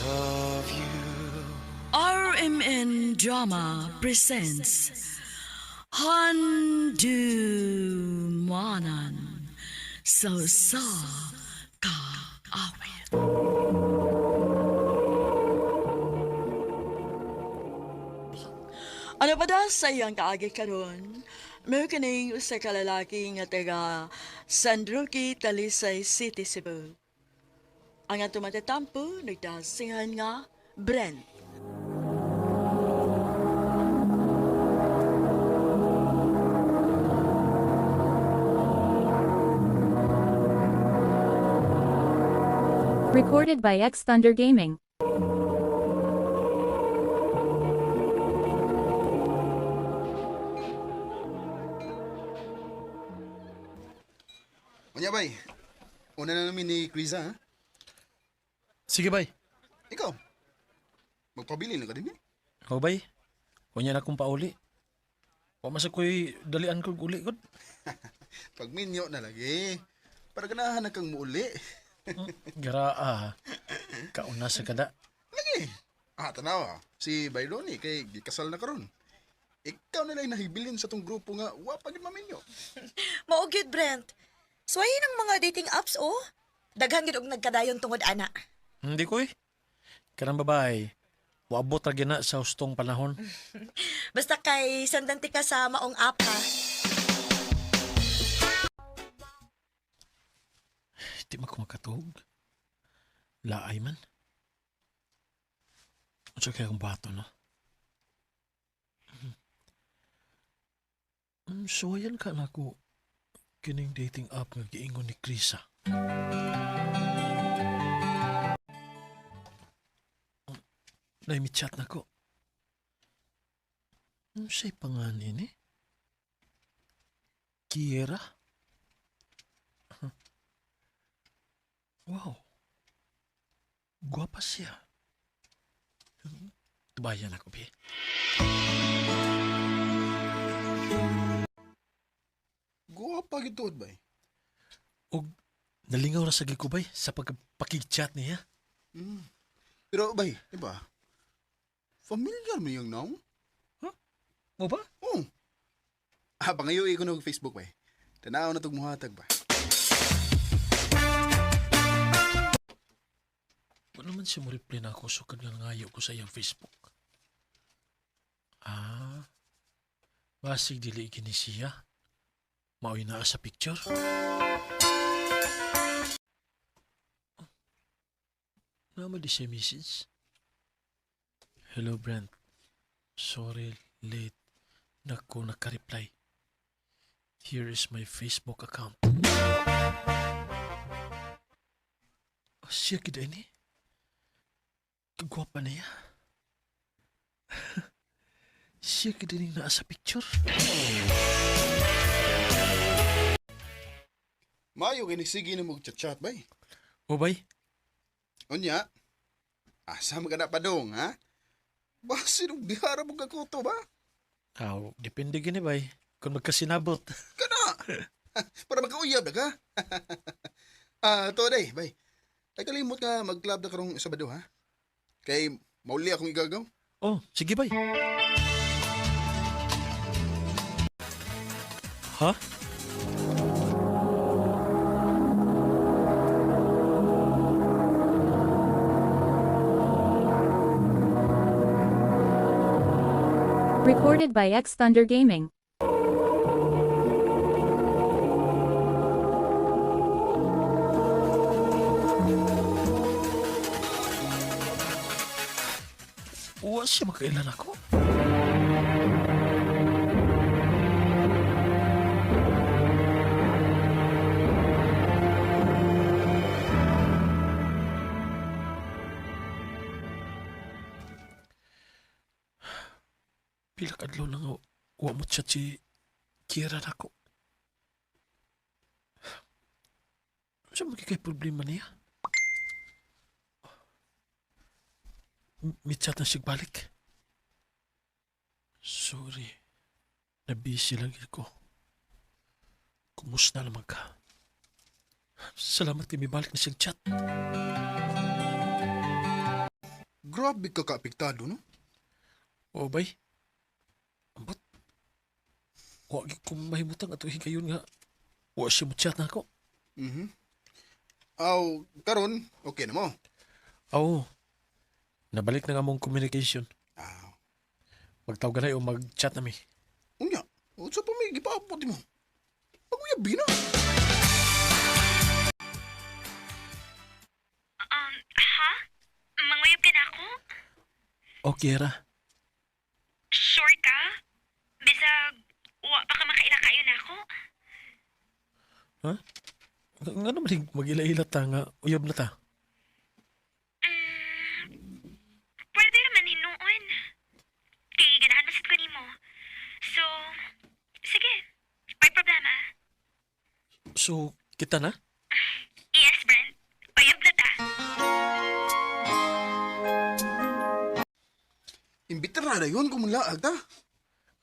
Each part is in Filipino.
love you. RMN Drama presents Handumanan Sa Ka Awit. Ano pa da sa iyang kaagi karon? May kaning usa ka lalaki nga taga San Roque, Talisay City, Cebu. Ang atong matatampo nagdasingan nga Brent. Recorded by X Thunder Gaming. Unya bay, una na namin ni Criza, ha? Sige bay. Ikaw, magpabili na ka din, eh? Ako bay. Kunya na akong pauli. Wa masa ko'y dalian ko uli ko. Pag minyo na lagi, para ganahan na kang muuli. Garaa. Kauna sa kada. Lagi, tanawa, si Bayroni kay gikasal na karon. Ikaw na lang nahibilin sa tong grupo nga, wapagin maminyo. Maugyod, Brent. Suwayin ang mga dating apps, oh. Daghan gid og nagkadayon tungod ana. Hindi ko eh. Kanang babae. Waabot ra gina sa hustong panahon. Basta kay sandanti ka sa maong app, ha. Di man ko makatuog. Laay man. Unsa kaya akong bato, no? Suwayan ka na ako kining dating app nga giingon ni Krisa. Naimichat na ko. Siya'y panganin eh? Kiera? Wow. Guwapa siya. Tubayan ako, Pi. Guwapa gituod bay. O, nalingaw na sa gikubay sa pagpakichat niya. Pero bay, di ba? Familiar mo yung naong? Mo ba? Oo. Pangayo ko na Facebook bay. Tanaw na tong muhatag ba? Ano naman siya mo reply na ako so kanya ngayo ko sa iyang Facebook. Basig dili ikini siya. Maoy na sa picture. Naman di siya message. Hello Brent. Sorry late. Nako nakareply. Here is my Facebook account. Siya kita ini. Kagwapa niya. Siya kita rin naa sa picture. Mayo kay sige na mag-chat-chat bay. O bay? Unya, asa magana pa dong, ha? Basi nung bihara mo kakuto ba? Depende gini bay. Kung magkasinabot. Kana! Para magkauyab na ka. To day, bay. Ay kalimot ka mag-club na karong Sabado, ha? Kay mauli akong igagaw. Oh, sige bay. Ha? Recorded by X Thunder Gaming. Uwa siya makailan ako. Pila kadlaw na nga, uwa mo chat si Kiera na ako. Saan magigay problema niya? May chat na siya balik. Sorry. Nabisi lang ako. Kumusta naman ka? Salamat kay may balik na siyang chat. grabe ka kaapektado, no? O bay. Ambot. Wa gyud ko mahimutang ato higayon nga. Wa siya mo chat na ako. Aw, karon, okay na mo. Oo. Nabalik na nga mong communication. Aw, Magtawag na o mag-chat na mi. unya, unsa pa may gipaabot mo? Pag-uyabi na. Ha? Manguyab ka na ako? Okay ra. Sure ka? Bisag, wa pa ka makailakayo na ako? Ha? Nga naman mag-ila-ila ta nga uyab na ta. Pwede naman hinuon. Kay ganahan masad ko nimo. So, sige. May problema. So, kita na? Yes, Brent. Uyab na ta. Imbiter na yun kung mulaag ta.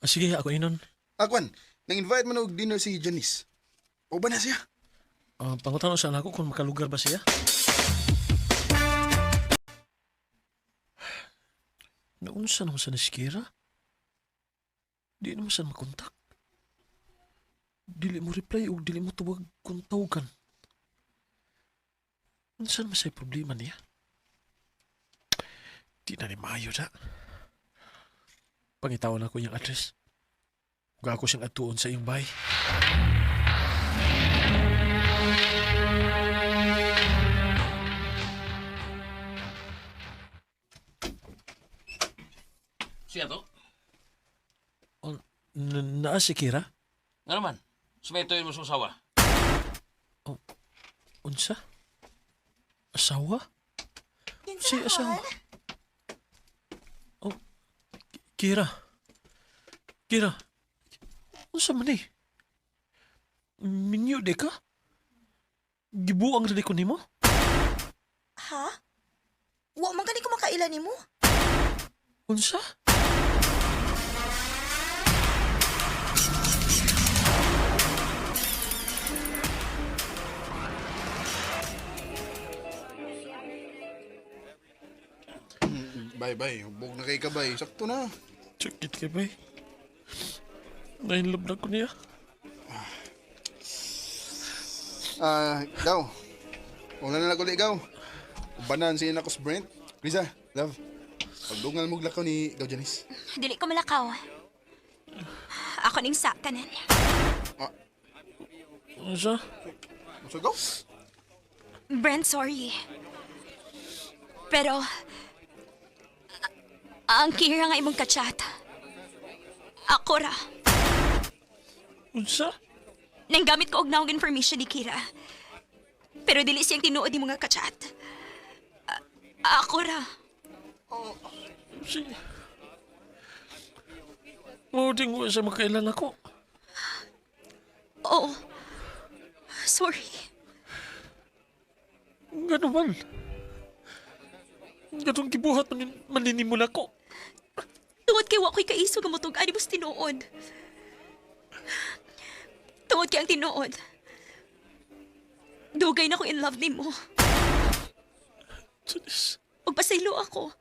Sige, ako inon. Akwan, nang-invite man og dinner si Janice. O ba na siya? Pangutan sa ako kung makalugar ba siya. Naunsa naman sa nasikira? Di naman sa makontak. Dili mo reply o dili mo tuwag kung tawagan. Unsa naman sa'y problema niya? Di na ni maayo na. Pangitawan ako yung address. Huwag ako siyang atuon sa iyong bahay. Siya to? Naa si Kira? Nga naman, sumetoy mo sa usawa. Unsa? Asawa? Si asawa? Oh, Kira. Kira. Unsa man eh? Minyo de ka? Gibuang rin ko nimo? Ha? Wa man gani ko makaila nimo. Unsa? Bye. Hubog na kay kabay. Sakto na. Sakit ka ba eh? Nainlove na ko niya. Gaw. Una na naguli, Gaw. Ubanan siya na ko sa Brent. Riza, love. Pagdungal mo lakaw ni Gaw Janice. Dili ko malakaw. Ako ning sakanan. Unsa? So, Gaw? Brent, sorry. Pero, ang Kira nga imong kachat. Ako ra. Unsa? Nanggamit ko og naong information ni Kira. Pero dili siyang tinuod ni mga kachat. Ako ra. Si... Mauding mo siya makailan ako. Oo. Sorry. Gano'n man. Gano'n gibuhat maninimula ko. Tungod kay wa ko'y kaiso nga motug ani bus tinuod. Tungod kay ang tinuod. Dugay na ko in love nimo. Janice. Og pasaylo ako.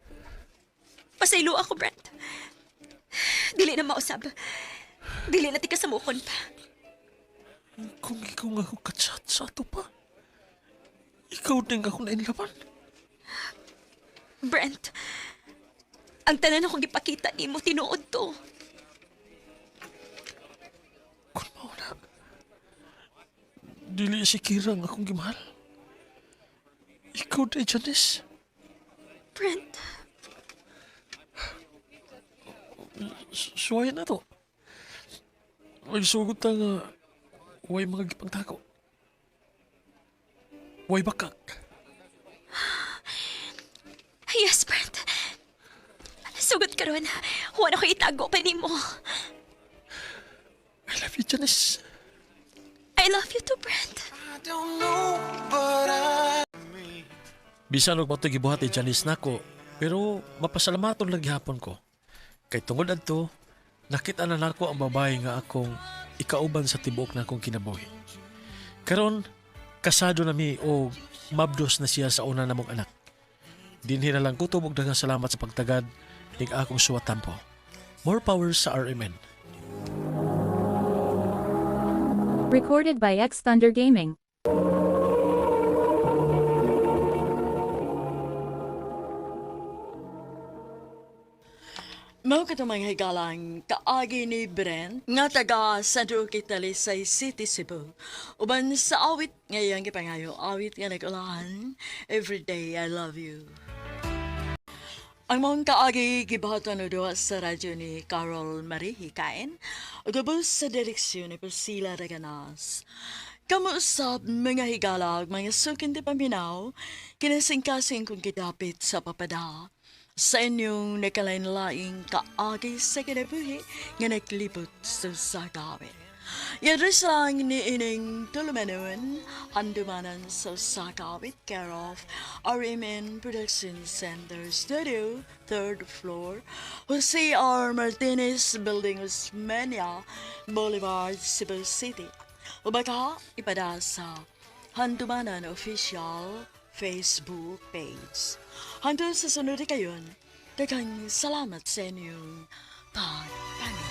Pasaylo ako, Brent. Dili na mausab. Dili na tika sa mukon pa. Kung ikaw nga ako kachat sa ato pa, ikaw din ako nainlaban. Brent, ang tanan akong gipakita nimo tinuod to. Kung mauna, dili si Kira ang akong gimahal. Ikaw din, Janice. Brent, Suwayan na to. May sugot na nga, way mga gipangtako. Way bakak. yes, Brent. Sugot karon, wala ko itago pa nimo. I love you, Janice. I love you too, Brent. Bisan og mato gibuhat ni Janice nako, pero mapasalamaton lang gihapon ko. Kay tungod adto, nakita na nako ang babae nga akong ikauban sa tibuok na akong kinabuhi. Karon, kasado na mi o mabdos na siya sa una namong anak. Dinhi na lang ko tubog daghang salamat sa pagtagad ning akong suwatampo. More power sa RMN. Recorded by X Thunder Gaming. Mao ka mga higalang kaagi ni Brent nga taga Centro Kitalisay City, Cebu. Uban sa awit ngayang gipangayo, awit nga nag-ulahan, Everyday I Love You. Ang mga kaagi gibahatan no doha sa radyo ni Carol Marie Hikain, ugabos sa direksyon ni Priscilla Raganas. Kamusap mga higalag, mga sukin di paminaw, kinasingkasing kung kitapit sa papada. Sa inyong nakalain-laing kaagi sa kinabuhi nga naglibot sa sagawin. Yadres lang ni ining tulumanon, handumanan sa sagawit, care of RMN Production Center Studio, 3rd floor, Jose R. Martinez Building, Osmeña, Boulevard, Cebu City. O baka ipada sa Handumanan Official Facebook page. Hanggang sa sunod kayon, daghang salamat sa inyong pagpanig.